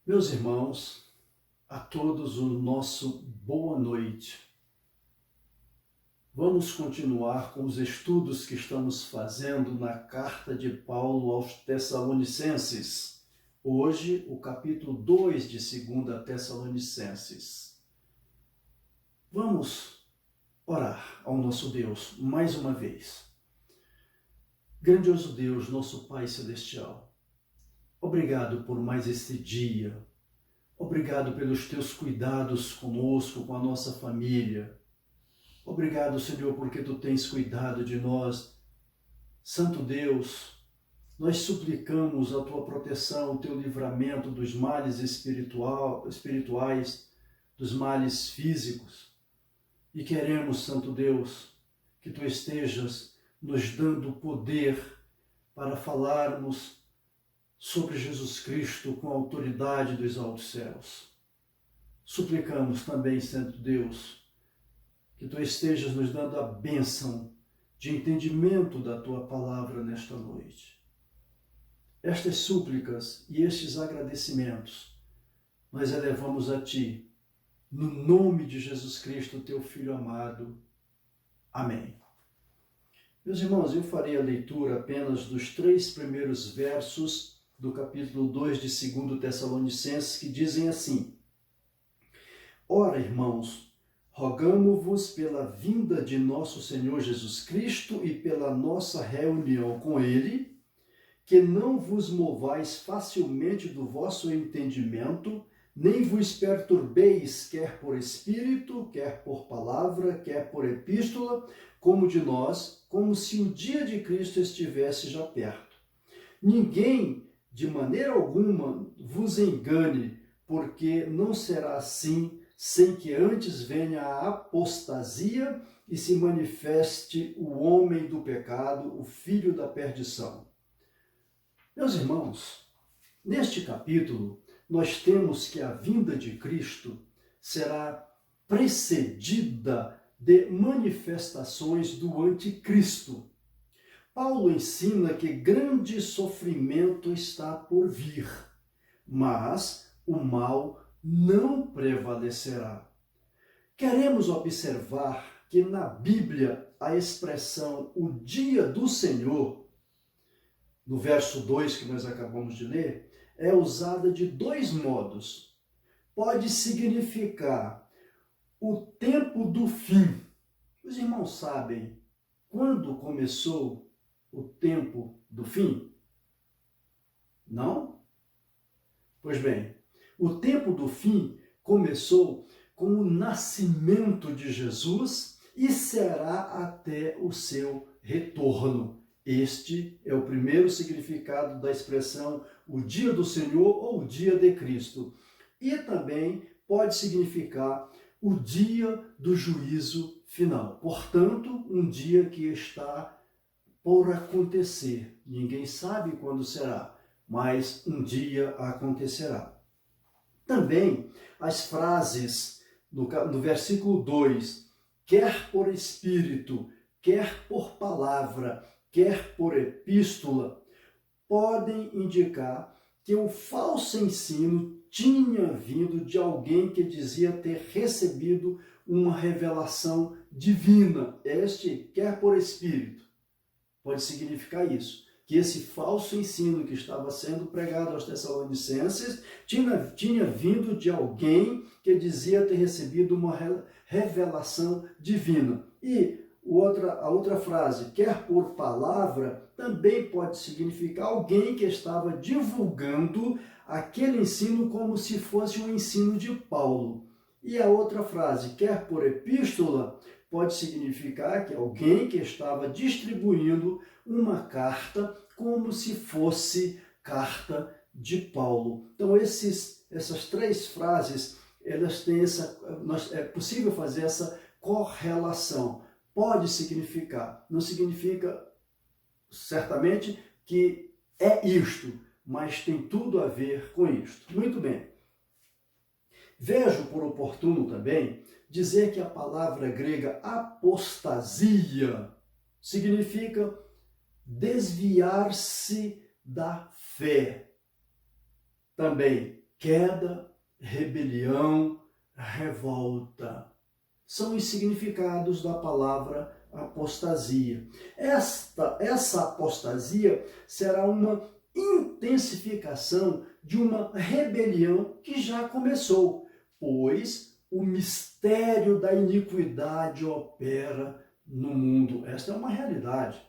Meus irmãos, a todos o nosso boa noite. Vamos continuar com os estudos que estamos fazendo na carta de Paulo aos Tessalonicenses. Hoje, o capítulo 2 de 2 Tessalonicenses. Vamos orar ao nosso Deus mais uma vez. Grandioso Deus, nosso Pai Celestial, obrigado por mais este dia. Obrigado pelos teus cuidados conosco, com a nossa família. Obrigado, Senhor, porque tu tens cuidado de nós. Santo Deus, nós suplicamos a tua proteção, o teu livramento dos males espirituais, dos males físicos. E queremos, Santo Deus, que tu estejas nos dando poder para falarmos sobre Jesus Cristo com a autoridade dos altos céus. Suplicamos também, Santo Deus, que tu estejas nos dando a bênção de entendimento da tua palavra nesta noite. Estas súplicas e estes agradecimentos nós elevamos a ti, no nome de Jesus Cristo, teu Filho amado. Amém. Meus irmãos, eu farei a leitura apenas dos 3 primeiros versos do capítulo 2 de 2 Tessalonicenses, que dizem assim: Ora, irmãos, rogamo-vos pela vinda de nosso Senhor Jesus Cristo e pela nossa reunião com Ele, que não vos movais facilmente do vosso entendimento, nem vos perturbeis, quer por espírito, quer por palavra, quer por epístola, como de nós, como se o dia de Cristo estivesse já perto. Ninguém, de maneira alguma, vos engane, porque não será assim, sem que antes venha a apostasia e se manifeste o homem do pecado, o filho da perdição. Meus irmãos, neste capítulo, nós temos que a vinda de Cristo será precedida de manifestações do anticristo. Paulo ensina que grande sofrimento está por vir, mas o mal não prevalecerá. Queremos observar que na Bíblia a expressão o dia do Senhor, no verso 2 que nós acabamos de ler, é usada de 2 modos. Pode significar o tempo do fim. Os irmãos sabem quando começou o tempo do fim? Não? Pois bem, o tempo do fim começou com o nascimento de Jesus e será até o seu retorno. Este é o primeiro significado da expressão o dia do Senhor ou o dia de Cristo. E também pode significar o dia do juízo final. Portanto, um dia que está por acontecer. Ninguém sabe quando será, mas um dia acontecerá. Também as frases no versículo 2, quer por espírito, quer por palavra, quer por epístola, podem indicar que o falso ensino tinha vindo de alguém que dizia ter recebido uma revelação divina. Este, quer por espírito, pode significar isso, que esse falso ensino que estava sendo pregado aos Tessalonicenses tinha vindo de alguém que dizia ter recebido uma revelação divina. E a outra frase, quer por palavra, também pode significar alguém que estava divulgando aquele ensino como se fosse um ensino de Paulo. E a outra frase, quer por epístola, pode significar que alguém que estava distribuindo uma carta como se fosse carta de Paulo. Então, essas 3 frases, elas têm é possível fazer essa correlação. Pode significar, não significa certamente que é isto, mas tem tudo a ver com isto. Muito bem. Vejo por oportuno também dizer que a palavra grega apostasia significa desviar-se da fé. Também queda, rebelião, revolta. São os significados da palavra apostasia. Essa apostasia será uma intensificação de uma rebelião que já começou, pois o mistério da iniquidade opera no mundo. Esta é uma realidade.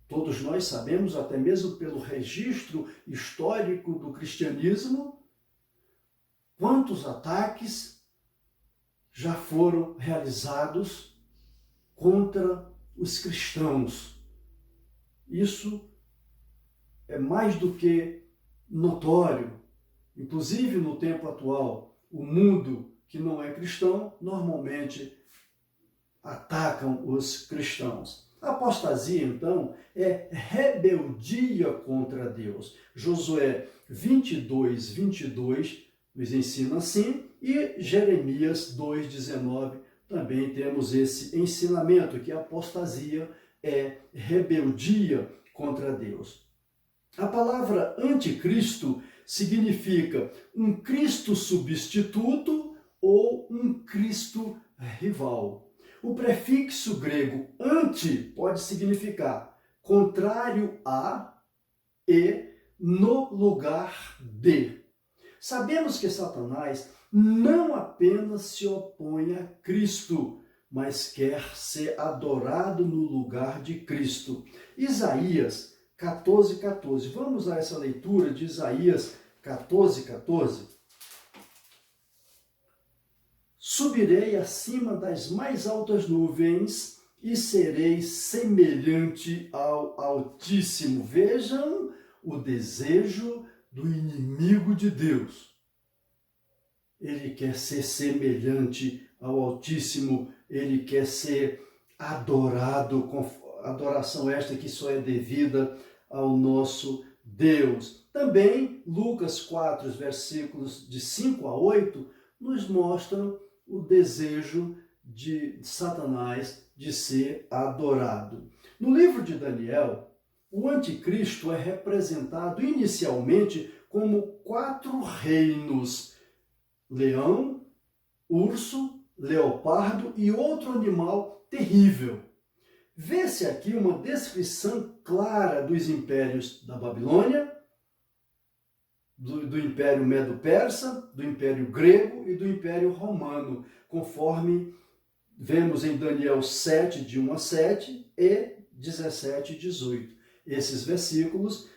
Todos nós sabemos, até mesmo pelo registro histórico do cristianismo, quantos ataques já foram realizados contra os cristãos. Isso é mais do que notório. Inclusive, no tempo atual, o mundo que não é cristão normalmente atacam os cristãos. A apostasia, então, é rebeldia contra Deus. Josué 22, 22 nos ensina assim, e Jeremias 2, 19 também temos esse ensinamento, que a apostasia é rebeldia contra Deus. A palavra anticristo significa um Cristo substituto ou um Cristo rival. O prefixo grego anti pode significar contrário a e no lugar de. Sabemos que Satanás não apenas se opõe a Cristo, mas quer ser adorado no lugar de Cristo. Isaías 14, 14. Vamos a essa leitura de Isaías 14, 14. Subirei acima das mais altas nuvens e serei semelhante ao Altíssimo. Vejam o desejo do inimigo de Deus. Ele quer ser semelhante ao Altíssimo, ele quer ser adorado, com adoração esta que só é devida ao nosso Deus. Também, Lucas 4, versículos de 5 a 8, nos mostram o desejo de Satanás de ser adorado. No livro de Daniel, o anticristo é representado inicialmente como 4 reinos: leão, urso, leopardo e outro animal terrível. Vê-se aqui uma descrição clara dos impérios da Babilônia, do Império Medo-Persa, do Império Grego e do Império Romano, conforme vemos em Daniel 7, de 1 a 7 e 17 e 18. Esses versículos,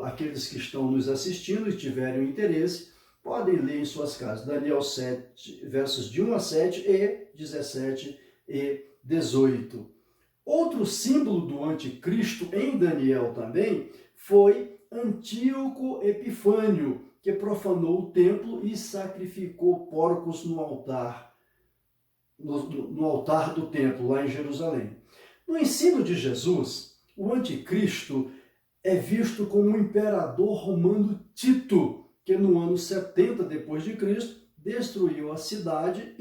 aqueles que estão nos assistindo e tiverem interesse, podem ler em suas casas. Daniel 7, versos de 1 a 7 e 17 e 18. Outro símbolo do anticristo em Daniel também foi Antíoco Epifânio, que profanou o templo e sacrificou porcos no altar, no altar do templo, lá em Jerusalém. No ensino de Jesus, o anticristo é visto como o imperador romano Tito, que no ano 70 depois de Cristo destruiu a cidade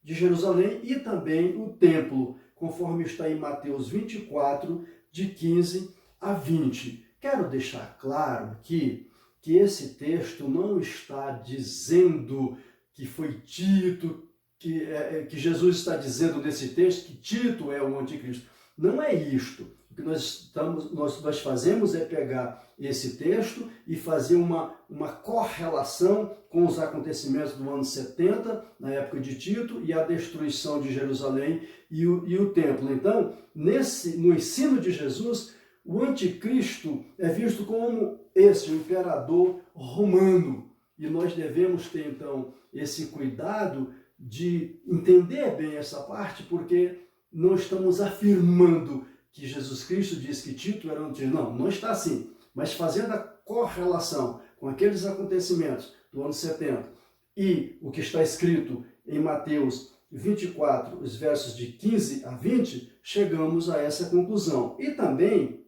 de Jerusalém e também o templo, conforme está em Mateus 24, de 15 a 20. Quero deixar claro aqui que esse texto não está dizendo que foi Tito, que Jesus está dizendo nesse texto que Tito é o anticristo. Não é isto. O que nós fazemos é pegar esse texto e fazer uma correlação com os acontecimentos do ano 70, na época de Tito, e a destruição de Jerusalém e o templo. Então, no ensino de Jesus, o anticristo é visto como o imperador romano. E nós devemos ter, então, esse cuidado de entender bem essa parte, porque não estamos afirmando que Jesus Cristo diz que Tito era anticristo. Não está assim. Mas fazendo a correlação com aqueles acontecimentos do ano 70 e o que está escrito em Mateus 24, os versos de 15 a 20, chegamos a essa conclusão. E também,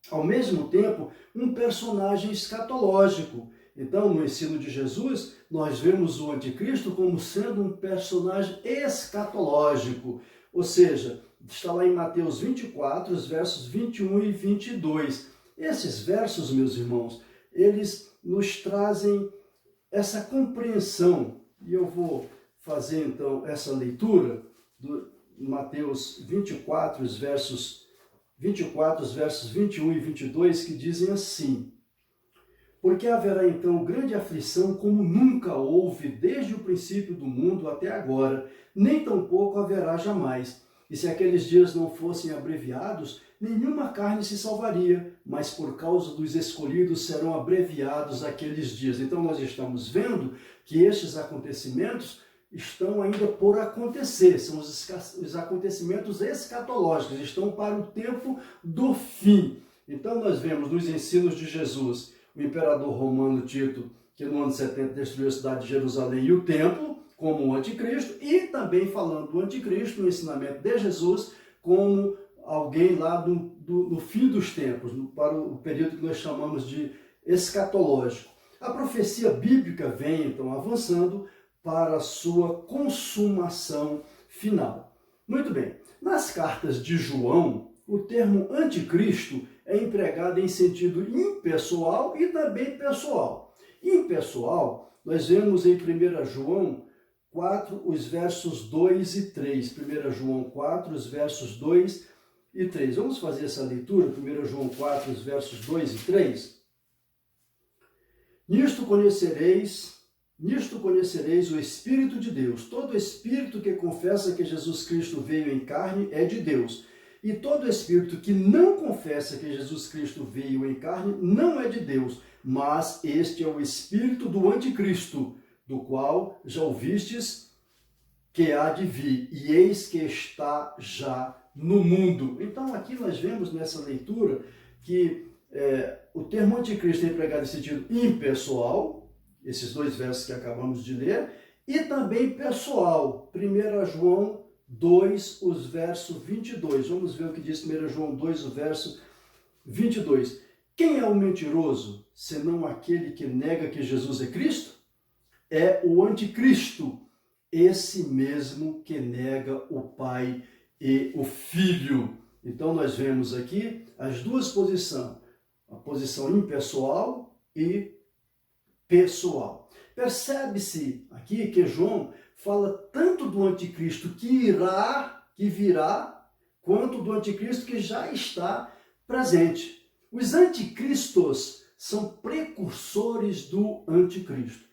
ao mesmo tempo, um personagem escatológico. Então, no ensino de Jesus, nós vemos o anticristo como sendo um personagem escatológico. Ou seja, está lá em Mateus 24, os versos 21 e 22. Esses versos, meus irmãos, eles nos trazem essa compreensão. E eu vou fazer então essa leitura do Mateus 24, os versos 21 e 22, que dizem assim: porque haverá então grande aflição como nunca houve desde o princípio do mundo até agora, nem tampouco haverá jamais. E se aqueles dias não fossem abreviados, nenhuma carne se salvaria, mas por causa dos escolhidos serão abreviados aqueles dias. Então nós estamos vendo que estes acontecimentos estão ainda por acontecer, são os acontecimentos escatológicos, estão para o tempo do fim. Então nós vemos nos ensinos de Jesus, o imperador romano Tito, que no ano 70 destruiu a cidade de Jerusalém e o templo, como o anticristo, e também falando do anticristo, no ensinamento de Jesus, como alguém lá do fim dos tempos, para o período que nós chamamos de escatológico. A profecia bíblica vem, então, avançando para a sua consumação final. Muito bem, nas cartas de João, o termo anticristo é empregado em sentido impessoal e também pessoal. Impessoal, nós vemos em 1 João 4, os versos 2 e 3. 1 João 4, os versos 2 e 3. Vamos fazer essa leitura, 1 João 4, os versos 2 e 3. Nisto conhecereis o Espírito de Deus. Todo espírito que confessa que Jesus Cristo veio em carne é de Deus. E todo espírito que não confessa que Jesus Cristo veio em carne não é de Deus, mas este é o espírito do anticristo, do qual já ouvistes que há de vir, e eis que está já no mundo. Então aqui nós vemos nessa leitura que o termo anticristo é empregado em sentido impessoal, esses dois versos que acabamos de ler, e também pessoal, 1 João 2, os versos 22. Vamos ver o que diz 1 João 2, o verso 22. Quem é o mentiroso, senão aquele que nega que Jesus é Cristo? É o anticristo, esse mesmo que nega o Pai e o Filho. Então nós vemos aqui as duas posições, a posição impessoal e pessoal. Percebe-se aqui que João fala tanto do anticristo que virá, quanto do anticristo que já está presente. Os anticristos são precursores do anticristo.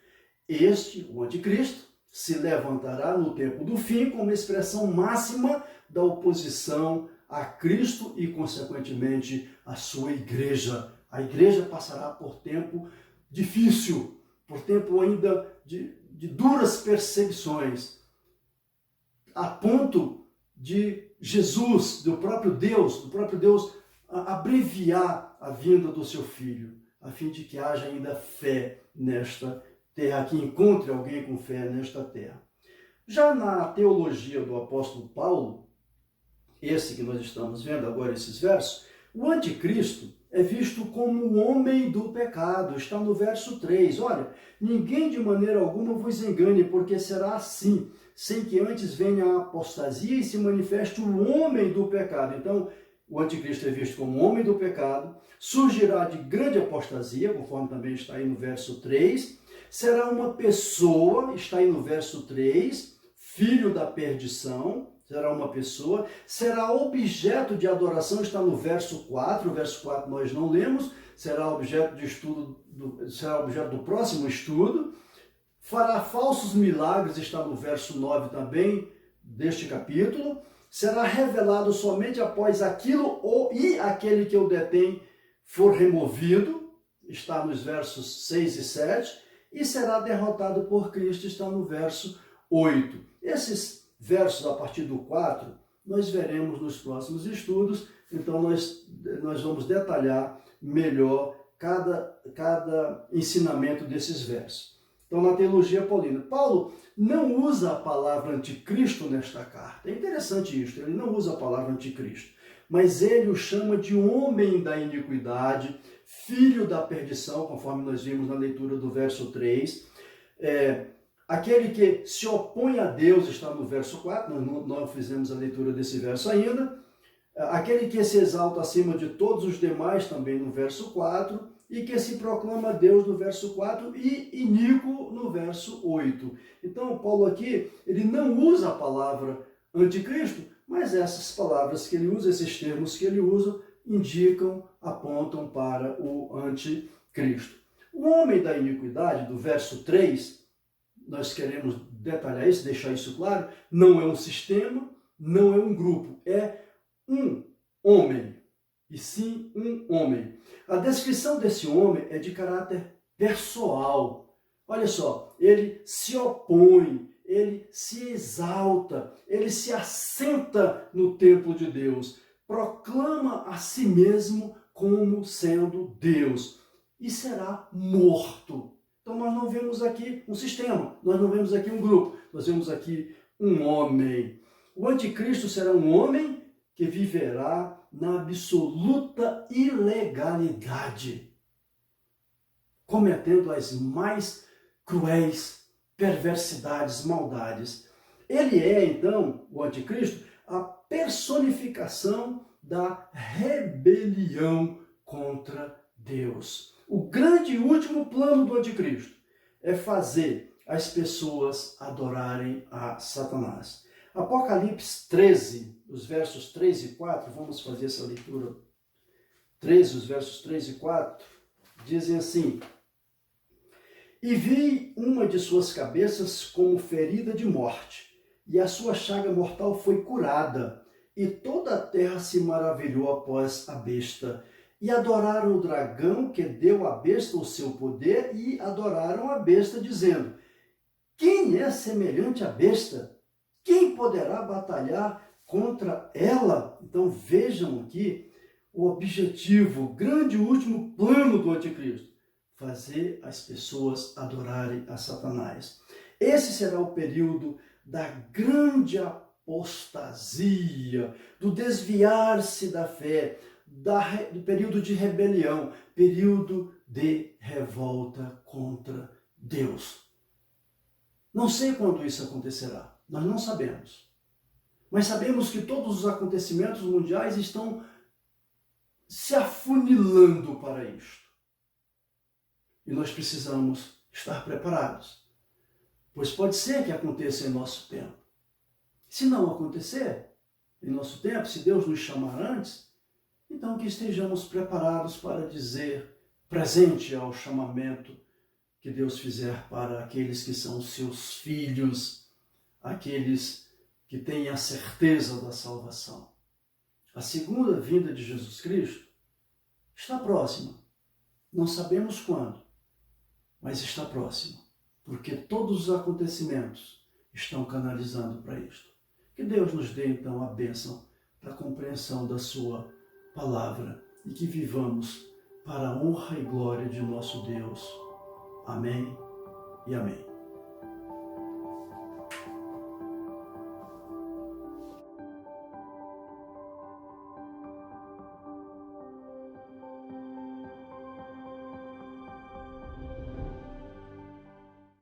O anticristo, se levantará no tempo do fim como expressão máxima da oposição a Cristo e, consequentemente, a sua igreja. A igreja passará por tempo difícil, por tempo ainda de duras perseguições, a ponto de Jesus, do próprio Deus abreviar a vinda do seu Filho, a fim de que haja ainda fé nesta terra, que encontre alguém com fé nesta terra. Já na teologia do apóstolo Paulo, esse que nós estamos vendo agora, esses versos, o anticristo é visto como o homem do pecado. Está no verso 3. Olha, ninguém de maneira alguma vos engane, porque será assim, sem que antes venha a apostasia e se manifeste o homem do pecado. Então, o anticristo é visto como homem do pecado, surgirá de grande apostasia, conforme também está aí no verso 3, será uma pessoa, está aí no verso 3, filho da perdição, será uma pessoa, será objeto de adoração, está no verso 4, o verso 4 nós não lemos, será objeto de estudo, será objeto do próximo estudo, fará falsos milagres, está no verso 9 também deste capítulo, será revelado somente após aquilo e aquele que o detém for removido, está nos versos 6 e 7, e será derrotado por Cristo, está no verso 8. Esses versos a partir do 4, nós veremos nos próximos estudos, então nós vamos detalhar melhor cada ensinamento desses versos. Então, na teologia paulina, Paulo não usa a palavra anticristo nesta carta. É interessante isso, ele não usa a palavra anticristo, mas ele o chama de homem da iniquidade, filho da perdição, conforme nós vimos na leitura do verso 3. Aquele que se opõe a Deus está no verso 4, nós não fizemos a leitura desse verso ainda. Aquele que se exalta acima de todos os demais, também no verso 4. e que se proclama Deus no verso 4 e iníquo no verso 8. Então, Paulo aqui, ele não usa a palavra anticristo, mas essas palavras que ele usa, esses termos que ele usa, indicam, apontam para o anticristo. O homem da iniquidade, do verso 3, nós queremos detalhar isso, deixar isso claro, não é um sistema, não é um grupo, é um homem, e sim um homem. A descrição desse homem é de caráter pessoal. Olha só, ele se opõe, ele se exalta, ele se assenta no templo de Deus, proclama a si mesmo como sendo Deus e será morto. Então nós não vemos aqui um sistema, nós não vemos aqui um grupo, nós vemos aqui um homem. O anticristo será um homem que viverá na absoluta ilegalidade, cometendo as mais cruéis perversidades, maldades. Ele é, então, o anticristo, a personificação da rebelião contra Deus. O grande e último plano do anticristo é fazer as pessoas adorarem a Satanás. Apocalipse 13, os versos 3 e 4, vamos fazer essa leitura. 13, os versos 3 e 4, dizem assim: E vi uma de suas cabeças como ferida de morte, e a sua chaga mortal foi curada, e toda a terra se maravilhou após a besta. E adoraram o dragão que deu à besta o seu poder, e adoraram a besta, dizendo: Quem é semelhante à besta? Quem poderá batalhar contra ela? Então vejam aqui o objetivo, o grande e último plano do anticristo: fazer as pessoas adorarem a Satanás. Esse será o período da grande apostasia, do desviar-se da fé, do período de rebelião, período de revolta contra Deus. Não sei quando isso acontecerá, nós não sabemos. Mas sabemos que todos os acontecimentos mundiais estão se afunilando para isto. E nós precisamos estar preparados, pois pode ser que aconteça em nosso tempo. Se não acontecer em nosso tempo, se Deus nos chamar antes, então que estejamos preparados para dizer presente ao chamamento que Deus fizer para aqueles que são seus filhos, aqueles que têm a certeza da salvação. A segunda vinda de Jesus Cristo está próxima. Não sabemos quando, mas está próxima, porque todos os acontecimentos estão canalizando para isto. Que Deus nos dê então a bênção da compreensão da sua palavra e que vivamos para a honra e glória de nosso Deus. Amém e amém.